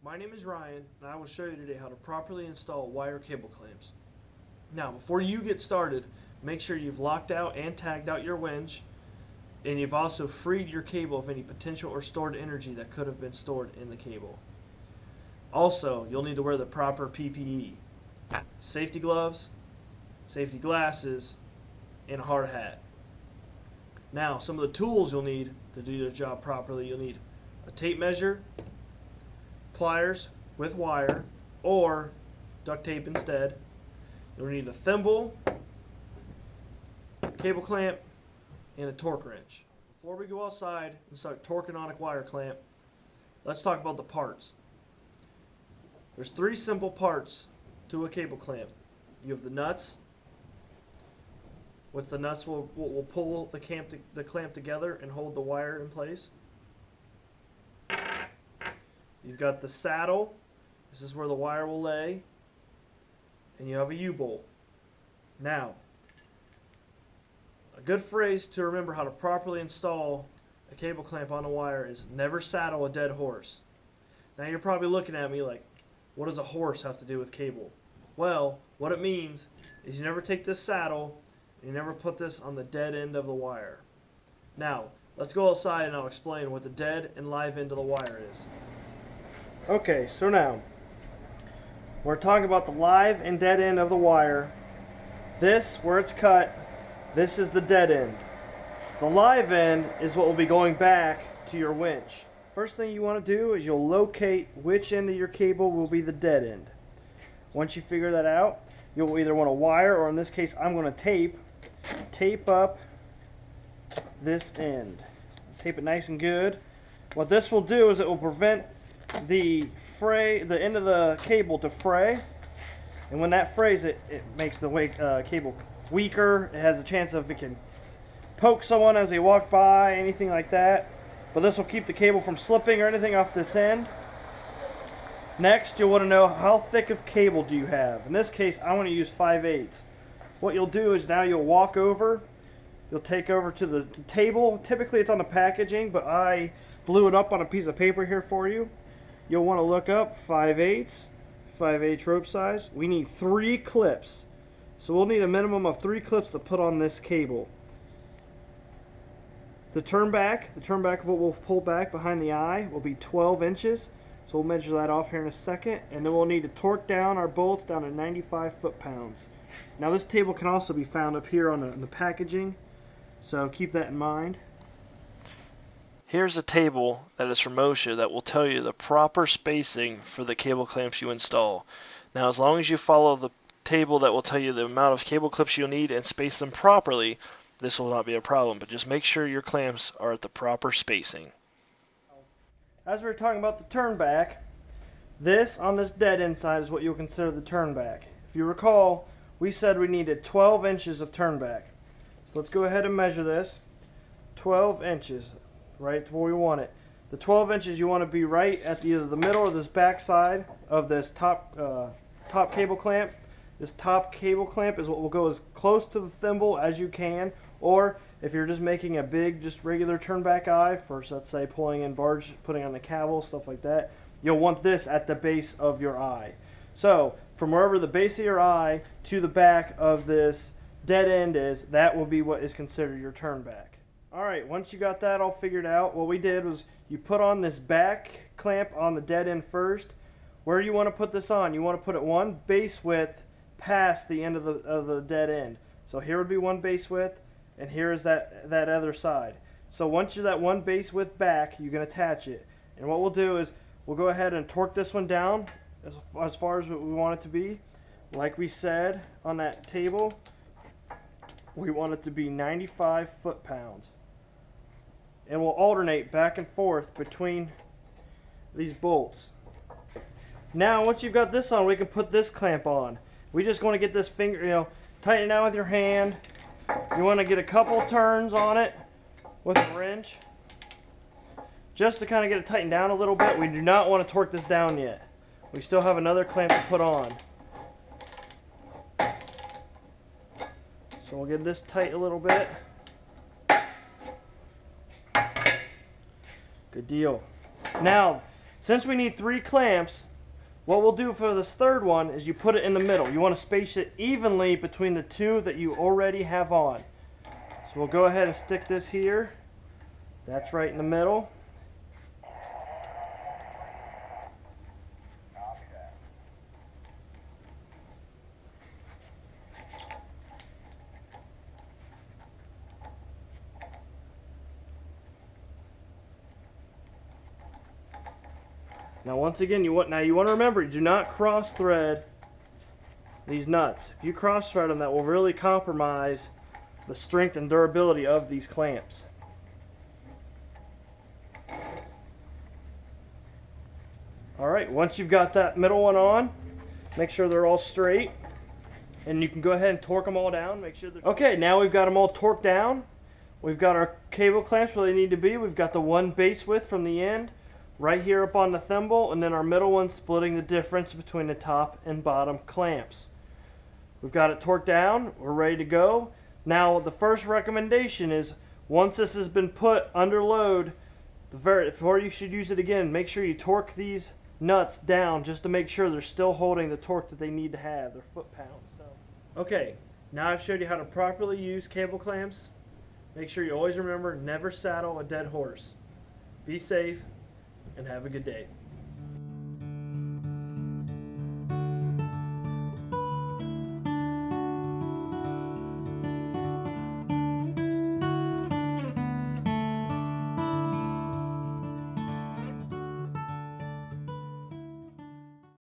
My name is Ryan, and I will show you today how to properly install wire cable clamps. Now, before you get started, make sure you've locked out and tagged out your winch, and you've also freed your cable of any potential or stored energy that could have been stored in the cable. Also, you'll need to wear the proper PPE, safety gloves, safety glasses, and a hard hat. Now, some of the tools you'll need to do your job properly: you'll need a tape measure, pliers with wire, or duct tape instead. You'll need a thimble, cable clamp, and a torque wrench. Before we go outside and start torquing on a wire clamp, let's talk about the parts. There's three simple parts to a cable clamp. You have the nuts, which the nuts will pull the clamp together and hold the wire in place. You've got the saddle. This is where the wire will lay. And you have a U-bolt. Now, a good phrase to remember how to properly install a cable clamp on a wire is never saddle a dead horse. Now you're probably looking at me like, what does a horse have to do with cable? Well, what it means is you never take this saddle and you never put this on the dead end of the wire. Now, let's go outside and I'll explain what the dead and live end of the wire is. Okay, so now we're talking about the live and dead end of the wire. This, where it's cut, this is the dead end. The live end is what will be going back to your winch. First thing you want to do is you'll locate which end of your cable will be the dead end. Once you figure that out, you'll either want to wire, or in this case I'm going to tape up this end. Tape it nice and good. What this will do is it will prevent the end of the cable to fray, and when that frays, it makes the cable weaker. It has a chance of, it can poke someone as they walk by, anything like that, but this will keep the cable from slipping or anything off this end. Next, you'll want to know how thick of cable do you have. In this case, I want to use 5/8. What you'll do is now you'll walk over, you'll take over to the table. Typically it's on the packaging, but I blew it up on a piece of paper here for you. You'll want to look up 5/8 rope size. We need 3 clips. So we'll need a minimum of 3 clips to put on this cable. The turn back of what we'll pull back behind the eye will be 12 inches. So we'll measure that off here in a second. And then we'll need to torque down our bolts down to 95 foot-pounds. Now this table can also be found up here on the packaging, so keep that in mind. Here's a table that is from OSHA that will tell you the proper spacing for the cable clamps you install. Now, as long as you follow the table that will tell you the amount of cable clips you'll need and space them properly, this will not be a problem, but just make sure your clamps are at the proper spacing. As we were talking about the turn back, this on this dead end side is what you'll consider the turn back. If you recall, we said we needed 12 inches of turn back. So let's go ahead and measure this. 12 inches. Right to where we want it. The 12 inches you want to be right at either the middle or this back side of this top cable clamp. This top cable clamp is what will go as close to the thimble as you can, or if you're just making a big, just regular turn back eye for, let's say, pulling in barge, putting on the cable, stuff like that, you'll want this at the base of your eye. So from wherever the base of your eye to the back of this dead end is, that will be what is considered your turn back. Alright, once you got that all figured out, what we did was you put on this back clamp on the dead end first. Where do you want to put this on? You want to put it one base width past the end of the dead end. So here would be one base width, and here is that other side. So once you're that one base width back, you can attach it. And what we'll do is we'll go ahead and torque this one down as far as what we want it to be. Like we said on that table, we want it to be 95 foot-pounds. And we'll alternate back and forth between these bolts. Now once you've got this on, we can put this clamp on. We just want to get this finger, tighten it down with your hand. You want to get a couple turns on it with a wrench, just to kind of get it tightened down a little bit. We do not want to torque this down yet. We still have another clamp to put on. So we'll get this tight a little bit. Good deal. Now, Since we need 3 clamps, what we'll do for this third one is you put it in the middle. You want to space it evenly between the 2 that you already have on. So we'll go ahead and stick this here. That's right in the middle. Now once again, you want to remember, do not cross thread these nuts. If you cross thread them, that will really compromise the strength and durability of these clamps. Alright, once you've got that middle one on, make sure they're all straight. And you can go ahead and torque them all down. Make sure they're okay. Now we've got them all torqued down. We've got our cable clamps where they need to be. We've got the one base width from the end right here up on the thimble, and then our middle one splitting the difference between the top and bottom clamps. We've got it torqued down. We're ready to go. Now the first recommendation is once this has been put under load, before you should use it again, make sure you torque these nuts down just to make sure they're still holding the torque that they need to have, their foot-pounds. So. Okay, now I've showed you how to properly use cable clamps. Make sure you always remember, never saddle a dead horse. Be safe and have a good day.